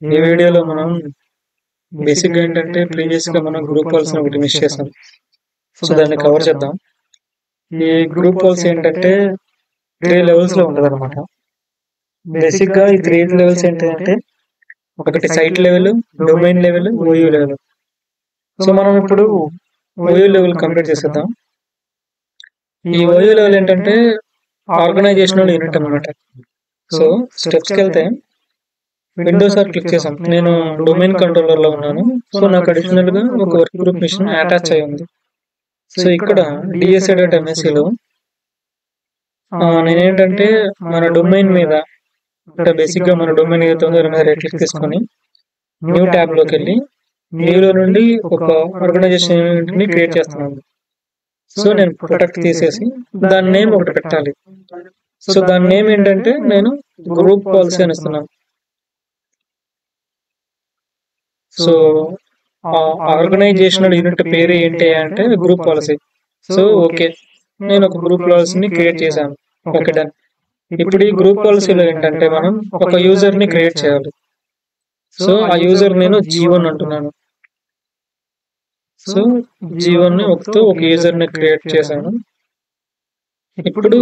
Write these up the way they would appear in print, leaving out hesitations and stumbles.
ఈ వీడియోలో మనం బేసిక్గా ఏంటంటే ప్రీవియస్గా మనం గ్రూప్ పాలసీని ఒకటి మిస్ చేసాం. సో దాన్ని కవర్ చేద్దాం. ఈ గ్రూప్ పాలసీ ఏంటంటే 3 లెవెల్స్లో ఉంటుంది అనమాట. బేసిక్గా ఈ 3 లెవెల్స్ ఏంటంటే ఒకటి site level, domain level, OU level. So మనం ఇప్పుడు ఓయూ లెవెల్ కంప్లీట్ చేసేద్దాం. ఈ ఓయూ లెవెల్ ఏంటంటే ఆర్గనైజేషనల్ యూనిట్ అనమాట. సో స్టెప్స్కి వెళ్తే విండోస్ ఆర్ క్లిక్ చేసాం. నేను డొమైన్ కంట్రోలర్లో ఉన్నాను. సో నాకు అడిషనల్గా ఒక వర్క్ గ్రూప్ మిషన్ అటాచ్ అయి ఉంది. సో ఇక్కడ DSA.MSCలో నేనేంటంటే మన డొమైన్ మీద అంటే బేసిక్గా మన డొమైన్ ఏదైతే ఉందో దాని మీద రైట్ క్లిక్ తీసుకొని న్యూ ట్యాబ్లోకి వెళ్ళి న్యూలో నుండి ఒక ఆర్గనైజేషన్ యూనిట్ని క్రియేట్ చేస్తున్నాను. సో నేను ప్రొటెక్ట్ తీసేసి దాని నేమ్ ఒకటి పెట్టాలి. సో దాని నేమ్ ఏంటంటే నేను గ్రూప్ పాలసీ అని ఇస్తున్నాను. సో ఆర్గనైజేషనల్ యూనిట్ పేరు ఏంటి అంటే గ్రూప్ పాలసీ. సో ఓకే, నేను ఒక గ్రూప్ పాలసీని క్రియేట్ చేశాను. Okay done. ఇప్పుడు ఈ గ్రూప్ పాలసీలో ఏంటంటే మనం ఒక యూజర్ని క్రియేట్ చేయాలి. సో ఆ యూజర్ నేను G1 అంటున్నాను. సో G1ని ఒక యూజర్ని క్రియేట్ చేశాను. ఇప్పుడు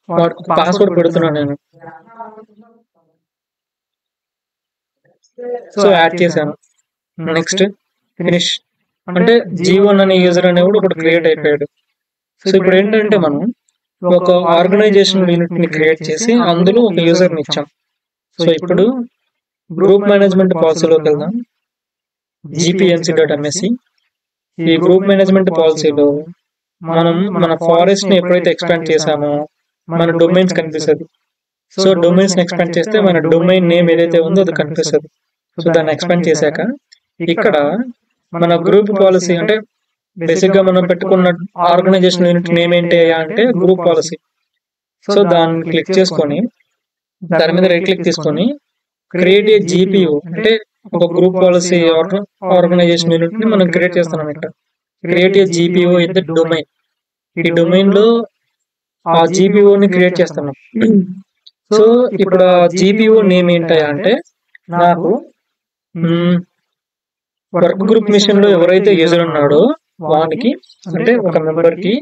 వాడికి పాస్వర్డ్ పెడుతున్నాను నేను. సో యాడ్ చేశాను. Next finish. అంటే G1 అనే యూజర్ అనేవాడు ఒకటి క్రియేట్ అయిపోయాడు. సో ఇప్పుడు ఏంటంటే మనం ఒక ఆర్గనైజేషన్ యూనిట్ ని క్రియేట్ చేసి అందులో ఒక యూజర్ని ఇచ్చాం. సో ఇప్పుడు గ్రూప్ మేనేజ్మెంట్ పాలసీలోకి వెళ్దాం. GPMC.MSC. ఈ గ్రూప్ మేనేజ్మెంట్ పాలసీలో మనం మన ఫారెస్ట్ ని ఎప్పుడైతే ఎక్స్పాండ్ చేసామో మన డొమైన్స్ కనిపిస్తుంది. సో డొమైన్స్ ని ఎక్స్పాండ్ చేస్తే మన డొమైన్ నేమ్ ఏదైతే ఉందో అది కనిపిస్తుంది. సో దాన్ని ఎక్స్పాండ్ చేశాక ఇక్కడ మన గ్రూప్ పాలసీ అంటే బేసిక్ గా మనం పెట్టుకున్న ఆర్గనైజేషన్ యూనిట్ నేమ్ ఏంటి అంటే గ్రూప్ పాలసీ. సో దాన్ని క్లిక్ చేసుకొని దాని మీద రైట్ క్లిక్ తీసుకొని క్రియేట్ ఏ GPU అంటే ఒక గ్రూప్ పాలసీ ఆర్గనైజేషన్ యూనిట్ ని మనం క్రియేట్ చేస్తున్నాం. ఇక్కడ create a GPU in the domain. ఈ డొమైన్ లో ఆ GPU ని క్రియేట్ చేస్తున్నాం. సో ఇప్పుడు ఆ GPU నేమ్ ఏంటి అంటే నాకు వర్క్ గ్రూప్ మిషన్ లో ఎవరైతే యూజర్ ఉన్నాడో వానికి అంటే ఒక మెంబర్ కి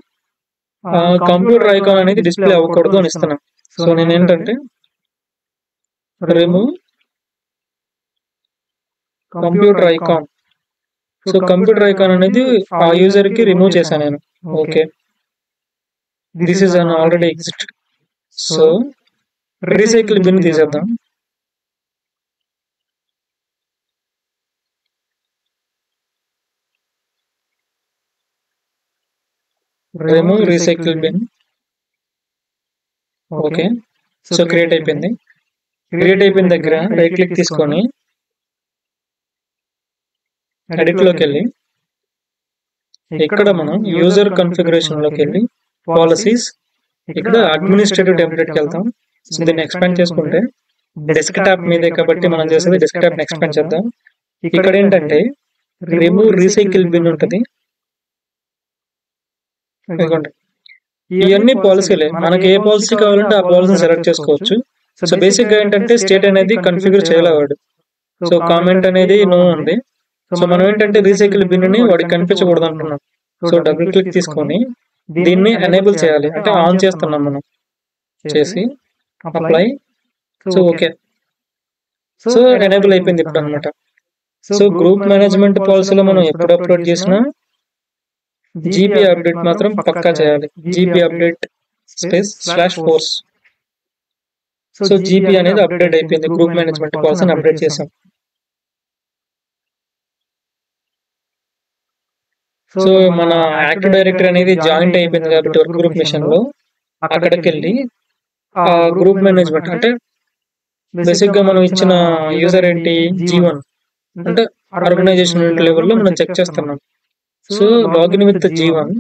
కంప్యూటర్ ఐకాన్ అనేది డిస్ప్లే అవ్వకూడదు అని ఇస్తున్నాం. సో నేను ఏంటంటే remove computer icon. So computer icon అనేది ఆ యూజర్ కి రిమూవ్ చేశాను నేను. Okay, this is an already exist. So recycle bin తీసేద్దాం. Remove recycle bin. Okay, so create అయిపోయింది. క్రియేట్ అయిపోయిన దగ్గర రైట్ క్లిక్ తీసుకొని ఎడిట్ లోకి వెళ్ళి ఇక్కడ మనం యూజర్ కన్ఫిగరేషన్ లోకి వెళ్ళి పాలసీస్ ఇక్కడ అడ్మినిస్ట్రేటివ్ టెంప్లెట్కి వెళ్తాం. సో దీన్ని ఎక్స్పాండ్ చేసుకుంటే డెస్క్టాప్ మీదే కాబట్టి మనం చేసేది డెస్క్టాప్ ని ఎక్స్పాండ్ చేద్దాం. ఇక్కడ ఏంటంటే రిమూవ్ రీసైకిల్ బిన్ ఉంటుంది. ఇవన్నీ పాలసీలే, మనకి ఏ పాలసీ కావాలంటే ఆ పాలసీని సెలెక్ట్ చేసుకోవచ్చు. సో బేసిక్ గా ఏంటంటే స్టేట్ అనేది కన్ఫిగర్ చేయలేవాడు. సో కామెంట్ అనేది నో ఉంది. సో మనం ఏంటంటే రీసైకిల్ బిన్ ని వాడికి కనిపించకూడదు అంటున్నాం. సో డబుల్ క్లిక్ తీసుకొని దీన్ని ఎనేబుల్ చేయాలి, అంటే ఆన్ చేస్తున్నాం మనం. చేసి apply. So okay, so enable అయిపోయింది ఇప్పుడు అనమాట. సో గ్రూప్ మేనేజ్మెంట్ పాలసీలో మనం ఎప్పుడు అప్లోడ్ చేసినా GP అప్డేట్ మాత్రం పక్కా చేయాలి. GP update /force. So GP అనేది అప్డేట్ అయిపోయింది. గ్రూప్ మేనేజ్మెంట్ పాలసీని అప్డేట్ చేసాం. సో మన యాక్టివ్ డైరెక్టరీ అనేది జాయింట్ అయిపోయింది కాబట్టి వర్క్ గ్రూప్ మిషన్ లో అక్కడికి వెళ్ళి ఆ గ్రూప్ మేనేజ్మెంట్ అంటే బేసిక్ గా మనం ఇచ్చిన యూజర్ ఏంటి G1 అంటే ఆర్గనైజేషన్ లెవెల్లో మనం చెక్ చేస్తున్నాం. So login with G1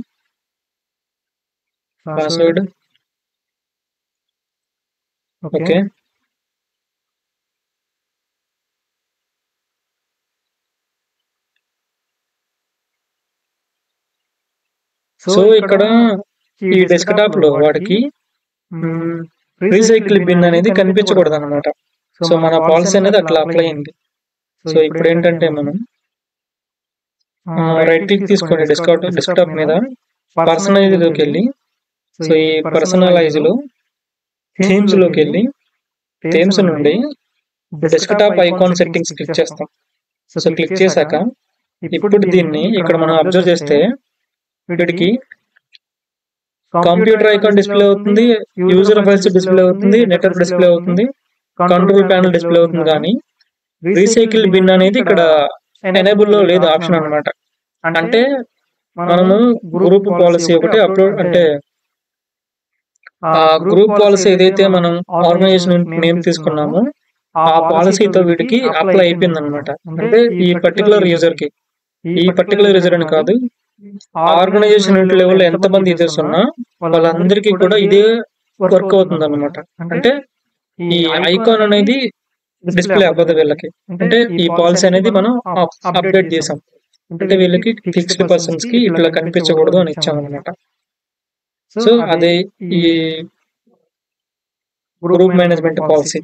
password. Okay, so ఇక్కడ ఈ డెస్క్టాప్ లో వాడికి రీసైకిల్ బిన్ అనేది కనిపించకూడదు అనమాట. సో మన పాలసీ అనేది అట్లా అప్లై అయింది. సో ఇప్పుడు ఏంటంటే మనం రైట్ క్లిక్ తీసుకొని డెస్క్టాప్ మీద పర్సనలైజ్ లోకి వెళ్ళి, సో ఈ పర్సనలైజ్ లో థీమ్స్ లోకి వెళ్ళి థీమ్స్ నుండి డెస్క్టాప్ ఐకాన్ సెట్టింగ్స్ క్లిక్ చేస్తాం. సో క్లిక్ చేశాక ఇప్పుడు దీన్ని ఇక్కడ మనం అబ్జర్వ్ చేస్తే వీటికి కంప్యూటర్ ఐకాన్ డిస్ప్లే అవుతుంది, యూజర్ ఫైల్స్ డిస్ప్లే అవుతుంది, నెట్వర్క్ డిస్ప్లే అవుతుంది, కంట్రోల్ ప్యానల్ డిస్ప్లే అవుతుంది. కానీ రీసైకిల్ బిన్ అనేది ఇక్కడ ఎనేబుల్ లో లేదు ఆప్షన్ అన్నమాట. అంటే మనము గ్రూప్ పాలసీ ఒకటి అప్లోడ్, అంటే ఆ గ్రూప్ పాలసీ ఏదైతే మనం ఆర్గనైజేషన్ నేమ్ తీసుకున్నామో ఆ పాలసీతో వీటికి అప్లై అయిపోయింది అనమాట. అంటే ఈ పర్టికులర్ యూజర్ కి, ఈ పర్టికులర్ యూజర్ అని కాదు, ఆర్గనైజేషన్ లెవెల్లో ఎంతమంది యూజర్స్ ఉన్నా వాళ్ళందరికీ కూడా ఇదే వర్క్ అవుతుంది అనమాట. అంటే ఈ ఐకాన్ అనేది డిస్ప్లే అవ్వదు వీళ్ళకి. అంటే ఈ పాలసీ అనేది మనం అప్డేట్ చేసాం. అంటే వీళ్ళకి ఫిక్స్డ్ పర్సన్స్ కి ఇట్లా కనిపించకూడదు అని ఇచ్చాం అనమాట. సో అదే ఈ గ్రూప్ మేనేజ్మెంట్ పాలసీ.